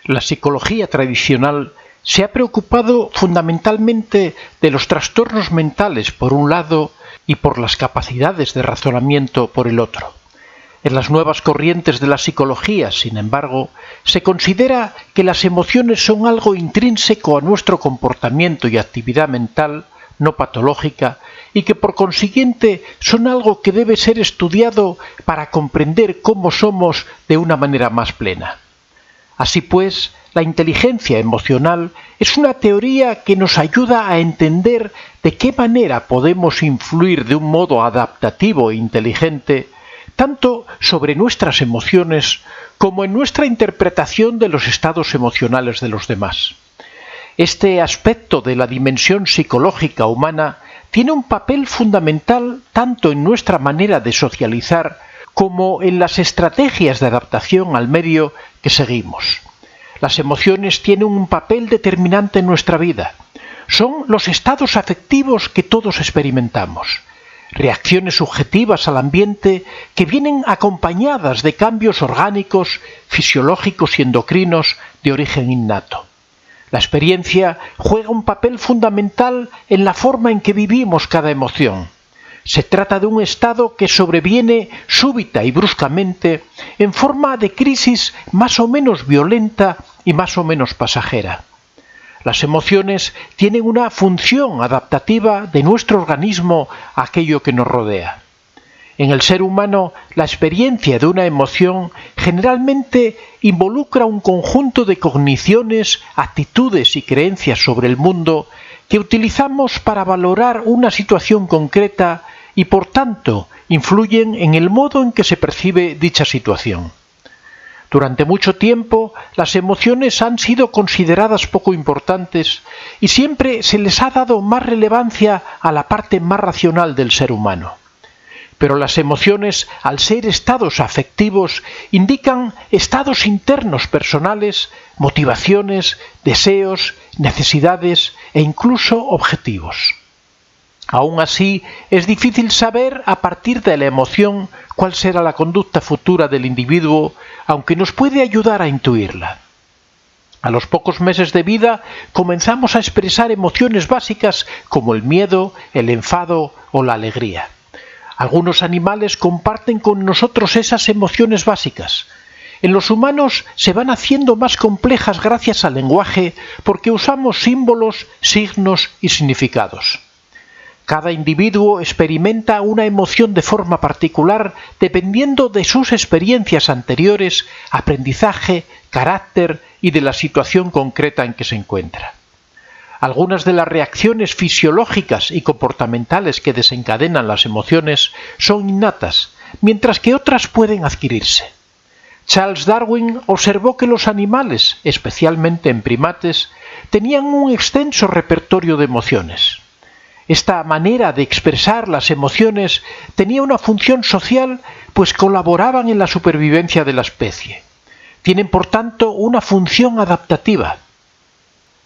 La psicología tradicional se ha preocupado fundamentalmente de los trastornos mentales por un lado y por las capacidades de razonamiento por el otro. En las nuevas corrientes de la psicología, sin embargo, se considera que las emociones son algo intrínseco a nuestro comportamiento y actividad mental, no patológica, y que por consiguiente son algo que debe ser estudiado para comprender cómo somos de una manera más plena. Así pues, la inteligencia emocional es una teoría que nos ayuda a entender de qué manera podemos influir de un modo adaptativo e inteligente tanto sobre nuestras emociones como en nuestra interpretación de los estados emocionales de los demás. Este aspecto de la dimensión psicológica humana tiene un papel fundamental tanto en nuestra manera de socializar como en las estrategias de adaptación al medio que seguimos. Las emociones tienen un papel determinante en nuestra vida. Son los estados afectivos que todos experimentamos. Reacciones subjetivas al ambiente que vienen acompañadas de cambios orgánicos, fisiológicos y endocrinos de origen innato. La experiencia juega un papel fundamental en la forma en que vivimos cada emoción. Se trata de un estado que sobreviene súbita y bruscamente en forma de crisis más o menos violenta y más o menos pasajera. Las emociones tienen una función adaptativa de nuestro organismo a aquello que nos rodea. En el ser humano, la experiencia de una emoción generalmente involucra un conjunto de cogniciones, actitudes y creencias sobre el mundo que utilizamos para valorar una situación concreta y, por tanto, influyen en el modo en que se percibe dicha situación. Durante mucho tiempo, las emociones han sido consideradas poco importantes y siempre se les ha dado más relevancia a la parte más racional del ser humano. Pero las emociones, al ser estados afectivos, indican estados internos personales, motivaciones, deseos, necesidades e incluso objetivos. Aún así, es difícil saber a partir de la emoción cuál será la conducta futura del individuo, aunque nos puede ayudar a intuirla. A los pocos meses de vida comenzamos a expresar emociones básicas como el miedo, el enfado o la alegría. Algunos animales comparten con nosotros esas emociones básicas. En los humanos se van haciendo más complejas gracias al lenguaje porque usamos símbolos, signos y significados. Cada individuo experimenta una emoción de forma particular dependiendo de sus experiencias anteriores, aprendizaje, carácter y de la situación concreta en que se encuentra. Algunas de las reacciones fisiológicas y comportamentales que desencadenan las emociones son innatas, mientras que otras pueden adquirirse. Charles Darwin observó que los animales, especialmente en primates, tenían un extenso repertorio de emociones. Esta manera de expresar las emociones tenía una función social, pues colaboraban en la supervivencia de la especie. Tienen, por tanto, una función adaptativa.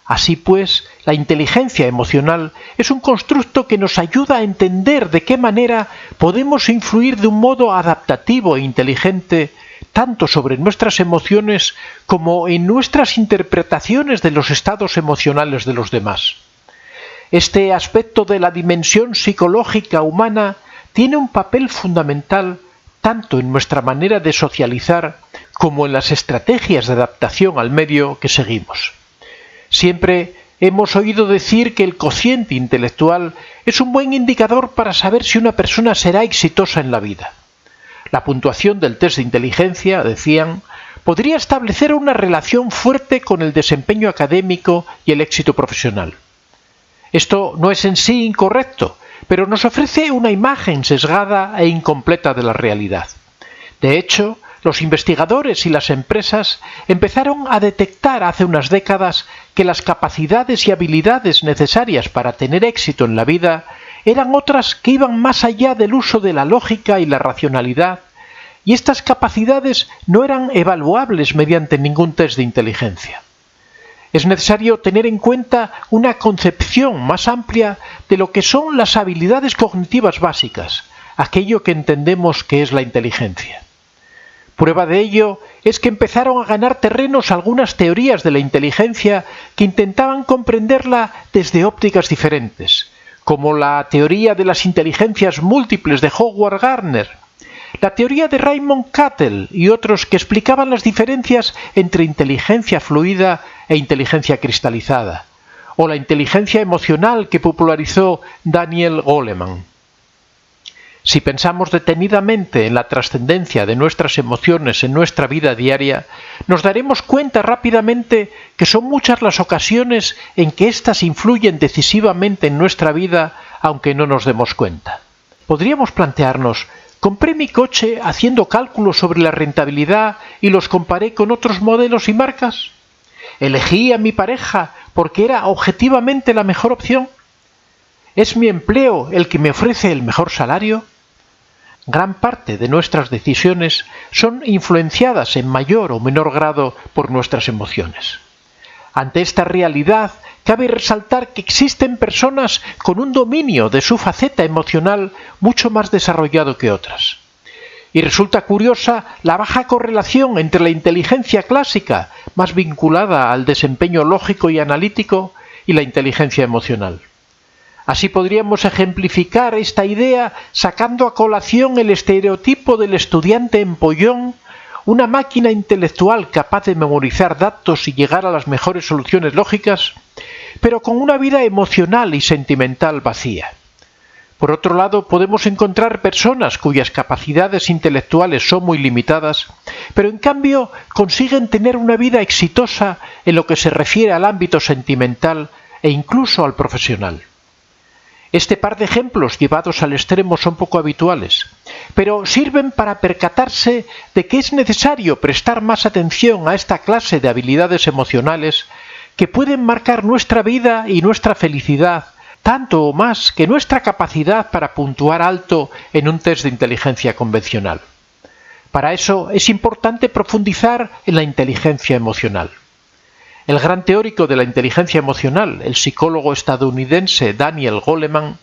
Así pues, la inteligencia emocional es un constructo que nos ayuda a entender de qué manera podemos influir de un modo adaptativo e inteligente tanto sobre nuestras emociones como en nuestras interpretaciones de los estados emocionales de los demás. Este aspecto de la dimensión psicológica humana tiene un papel fundamental tanto en nuestra manera de socializar como en las estrategias de adaptación al medio que seguimos. Siempre hemos oído decir que el cociente intelectual es un buen indicador para saber si una persona será exitosa en la vida. La puntuación del test de inteligencia, decían, podría establecer una relación fuerte con el desempeño académico y el éxito profesional. Esto no es en sí incorrecto, pero nos ofrece una imagen sesgada e incompleta de la realidad. De hecho, los investigadores y las empresas empezaron a detectar hace unas décadas que las capacidades y habilidades necesarias para tener éxito en la vida eran otras que iban más allá del uso de la lógica y la racionalidad, y estas capacidades no eran evaluables mediante ningún test de inteligencia. Es necesario tener en cuenta una concepción más amplia de lo que son las habilidades cognitivas básicas, aquello que entendemos que es la inteligencia. Prueba de ello es que empezaron a ganar terrenos algunas teorías de la inteligencia que intentaban comprenderla desde ópticas diferentes, como la teoría de las inteligencias múltiples de Howard Gardner, la teoría de Raymond Cattell y otros que explicaban las diferencias entre inteligencia fluida e inteligencia cristalizada, o la inteligencia emocional que popularizó Daniel Goleman. Si pensamos detenidamente en la trascendencia de nuestras emociones en nuestra vida diaria, nos daremos cuenta rápidamente que son muchas las ocasiones en que éstas influyen decisivamente en nuestra vida, aunque no nos demos cuenta. Podríamos plantearnos: ¿compré mi coche haciendo cálculos sobre la rentabilidad y los comparé con otros modelos y marcas? ¿Elegí a mi pareja porque era objetivamente la mejor opción? ¿Es mi empleo el que me ofrece el mejor salario? Gran parte de nuestras decisiones son influenciadas en mayor o menor grado por nuestras emociones. Ante esta realidad, cabe resaltar que existen personas con un dominio de su faceta emocional mucho más desarrollado que otras. Y resulta curiosa la baja correlación entre la inteligencia clásica, más vinculada al desempeño lógico y analítico, y la inteligencia emocional. Así podríamos ejemplificar esta idea sacando a colación el estereotipo del estudiante empollón, una máquina intelectual capaz de memorizar datos y llegar a las mejores soluciones lógicas, pero con una vida emocional y sentimental vacía. Por otro lado, podemos encontrar personas cuyas capacidades intelectuales son muy limitadas, pero en cambio consiguen tener una vida exitosa en lo que se refiere al ámbito sentimental e incluso al profesional. Este par de ejemplos llevados al extremo son poco habituales, pero sirven para percatarse de que es necesario prestar más atención a esta clase de habilidades emocionales que pueden marcar nuestra vida y nuestra felicidad, tanto o más que nuestra capacidad para puntuar alto en un test de inteligencia convencional. Para eso es importante profundizar en la inteligencia emocional. El gran teórico de la inteligencia emocional, el psicólogo estadounidense Daniel Goleman,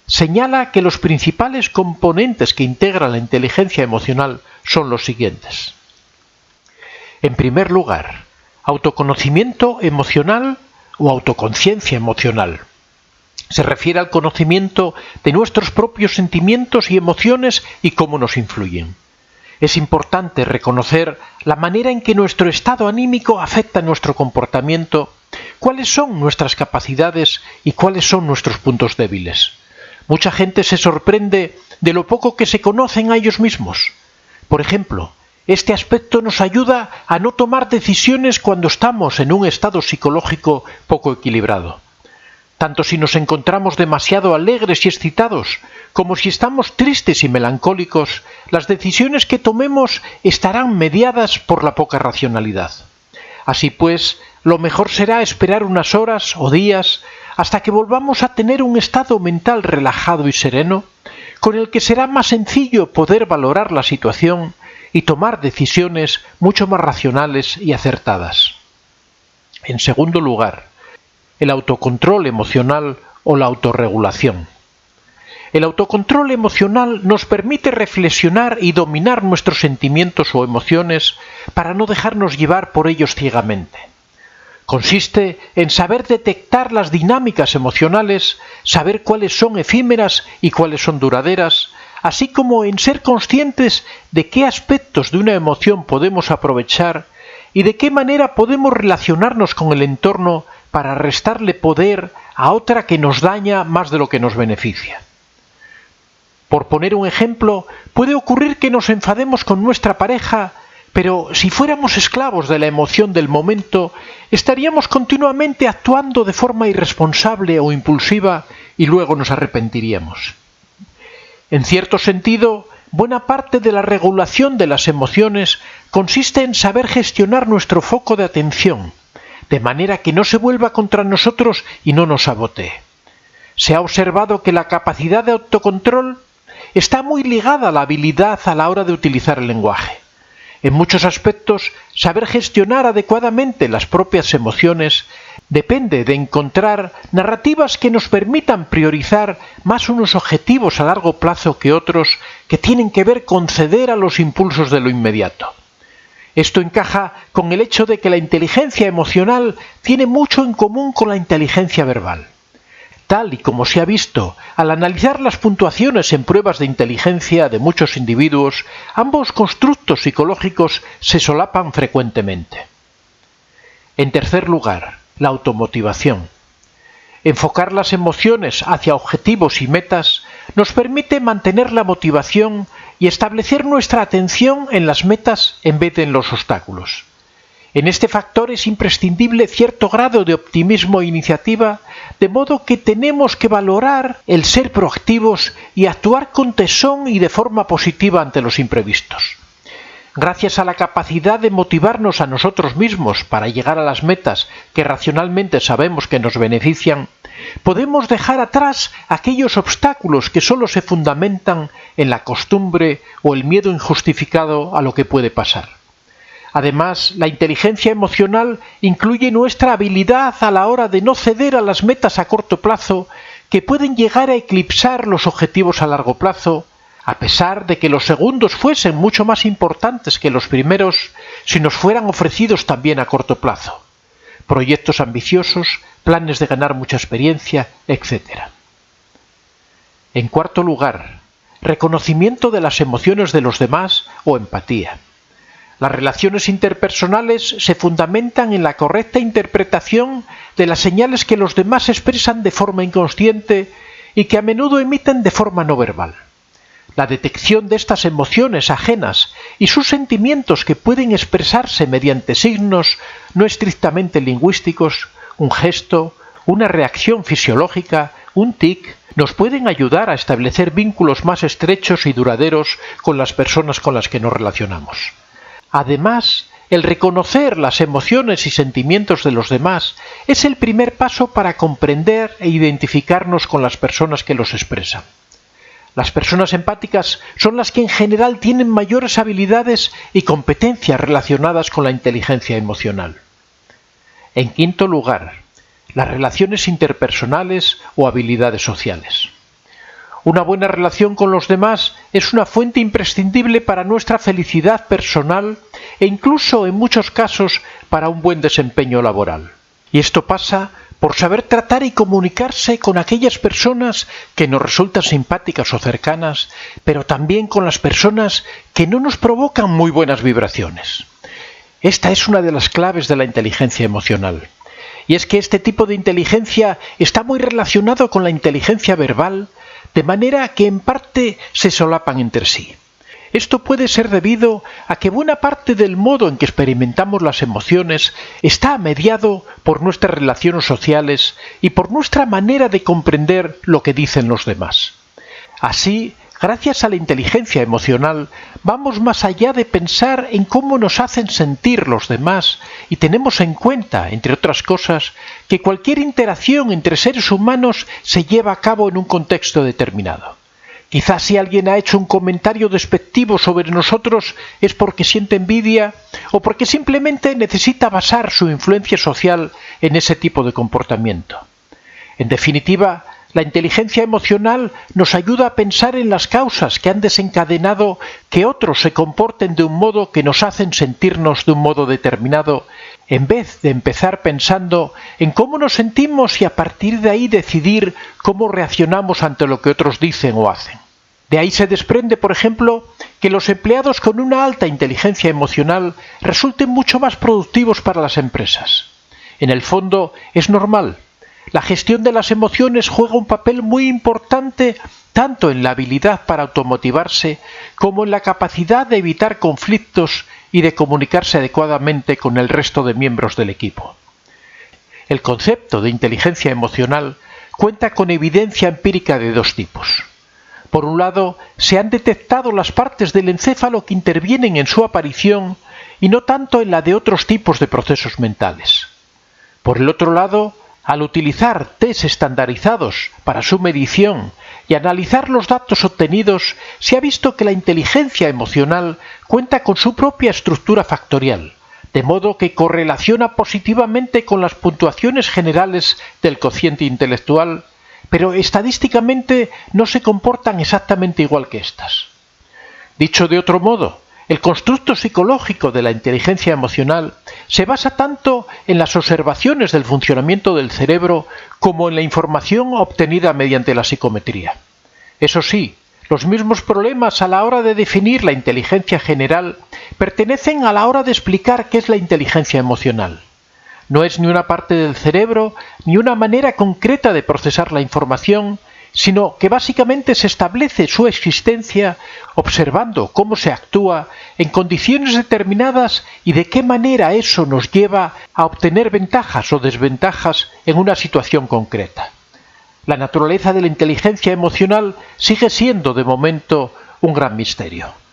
señala que los principales componentes que integran la inteligencia emocional son los siguientes. En primer lugar, autoconocimiento emocional o autoconciencia emocional. Se refiere al conocimiento de nuestros propios sentimientos y emociones y cómo nos influyen. Es importante reconocer la manera en que nuestro estado anímico afecta nuestro comportamiento, cuáles son nuestras capacidades y cuáles son nuestros puntos débiles. Mucha gente se sorprende de lo poco que se conocen a ellos mismos. Por ejemplo, este aspecto nos ayuda a no tomar decisiones cuando estamos en un estado psicológico poco equilibrado. Tanto si nos encontramos demasiado alegres y excitados, como si estamos tristes y melancólicos, las decisiones que tomemos estarán mediadas por la poca racionalidad. Así pues, lo mejor será esperar unas horas o días hasta que volvamos a tener un estado mental relajado y sereno, con el que será más sencillo poder valorar la situación y tomar decisiones mucho más racionales y acertadas. En segundo lugar, el autocontrol emocional o la autorregulación. El autocontrol emocional nos permite reflexionar y dominar nuestros sentimientos o emociones para no dejarnos llevar por ellos ciegamente. Consiste en saber detectar las dinámicas emocionales, saber cuáles son efímeras y cuáles son duraderas, así como en ser conscientes de qué aspectos de una emoción podemos aprovechar y de qué manera podemos relacionarnos con el entorno para restarle poder a otra que nos daña más de lo que nos beneficia. Por poner un ejemplo, puede ocurrir que nos enfademos con nuestra pareja, pero si fuéramos esclavos de la emoción del momento, estaríamos continuamente actuando de forma irresponsable o impulsiva y luego nos arrepentiríamos. En cierto sentido, buena parte de la regulación de las emociones consiste en saber gestionar nuestro foco de atención, de manera que no se vuelva contra nosotros y no nos sabotee. Se ha observado que la capacidad de autocontrol está muy ligada a la habilidad a la hora de utilizar el lenguaje. En muchos aspectos, saber gestionar adecuadamente las propias emociones depende de encontrar narrativas que nos permitan priorizar más unos objetivos a largo plazo que otros que tienen que ver con ceder a los impulsos de lo inmediato. Esto encaja con el hecho de que la inteligencia emocional tiene mucho en común con la inteligencia verbal. Tal y como se ha visto al analizar las puntuaciones en pruebas de inteligencia de muchos individuos, ambos constructos psicológicos se solapan frecuentemente. En tercer lugar, la automotivación. Enfocar las emociones hacia objetivos y metas nos permite mantener la motivación y establecer nuestra atención en las metas en vez de en los obstáculos. En este factor es imprescindible cierto grado de optimismo e iniciativa, de modo que tenemos que valorar el ser proactivos y actuar con tesón y de forma positiva ante los imprevistos. Gracias a la capacidad de motivarnos a nosotros mismos para llegar a las metas que racionalmente sabemos que nos benefician, podemos dejar atrás aquellos obstáculos que solo se fundamentan en la costumbre o el miedo injustificado a lo que puede pasar. Además, la inteligencia emocional incluye nuestra habilidad a la hora de no ceder a las metas a corto plazo que pueden llegar a eclipsar los objetivos a largo plazo, a pesar de que los segundos fuesen mucho más importantes que los primeros si nos fueran ofrecidos también a corto plazo. Proyectos ambiciosos, planes de ganar mucha experiencia, etc. En cuarto lugar, reconocimiento de las emociones de los demás o empatía. Las relaciones interpersonales se fundamentan en la correcta interpretación de las señales que los demás expresan de forma inconsciente y que a menudo emiten de forma no verbal. La detección de estas emociones ajenas y sus sentimientos que pueden expresarse mediante signos no estrictamente lingüísticos, un gesto, una reacción fisiológica, un tic, nos pueden ayudar a establecer vínculos más estrechos y duraderos con las personas con las que nos relacionamos. Además, el reconocer las emociones y sentimientos de los demás es el primer paso para comprender e identificarnos con las personas que los expresan. Las personas empáticas son las que en general tienen mayores habilidades y competencias relacionadas con la inteligencia emocional. En quinto lugar, las relaciones interpersonales o habilidades sociales. Una buena relación con los demás es una fuente imprescindible para nuestra felicidad personal e incluso en muchos casos para un buen desempeño laboral. Y esto pasa por saber tratar y comunicarse con aquellas personas que nos resultan simpáticas o cercanas, pero también con las personas que no nos provocan muy buenas vibraciones. Esta es una de las claves de la inteligencia emocional. Y es que este tipo de inteligencia está muy relacionado con la inteligencia verbal, de manera que en parte se solapan entre sí. Esto puede ser debido a que buena parte del modo en que experimentamos las emociones está mediado por nuestras relaciones sociales y por nuestra manera de comprender lo que dicen los demás. Así, gracias a la inteligencia emocional, vamos más allá de pensar en cómo nos hacen sentir los demás y tenemos en cuenta, entre otras cosas, que cualquier interacción entre seres humanos se lleva a cabo en un contexto determinado. Quizás si alguien ha hecho un comentario despectivo sobre nosotros es porque siente envidia o porque simplemente necesita basar su influencia social en ese tipo de comportamiento. En definitiva, la inteligencia emocional nos ayuda a pensar en las causas que han desencadenado que otros se comporten de un modo que nos hacen sentirnos de un modo determinado, en vez de empezar pensando en cómo nos sentimos y a partir de ahí decidir cómo reaccionamos ante lo que otros dicen o hacen. De ahí se desprende, por ejemplo, que los empleados con una alta inteligencia emocional resulten mucho más productivos para las empresas. En el fondo, es normal. La gestión de las emociones juega un papel muy importante tanto en la habilidad para automotivarse como en la capacidad de evitar conflictos y de comunicarse adecuadamente con el resto de miembros del equipo. El concepto de inteligencia emocional cuenta con evidencia empírica de dos tipos. Por un lado, se han detectado las partes del encéfalo que intervienen en su aparición y no tanto en la de otros tipos de procesos mentales. Por el otro lado, al utilizar test estandarizados para su medición y analizar los datos obtenidos, se ha visto que la inteligencia emocional cuenta con su propia estructura factorial, de modo que correlaciona positivamente con las puntuaciones generales del cociente intelectual, pero estadísticamente no se comportan exactamente igual que estas. Dicho de otro modo, El constructo psicológico de la inteligencia emocional se basa tanto en las observaciones del funcionamiento del cerebro como en la información obtenida mediante la psicometría. Eso sí, los mismos problemas a la hora de definir la inteligencia general pertenecen a la hora de explicar qué es la inteligencia emocional. No es ni una parte del cerebro ni una manera concreta de procesar la información, sino que básicamente se establece su existencia observando cómo se actúa en condiciones determinadas y de qué manera eso nos lleva a obtener ventajas o desventajas en una situación concreta. La naturaleza de la inteligencia emocional sigue siendo, de momento, un gran misterio.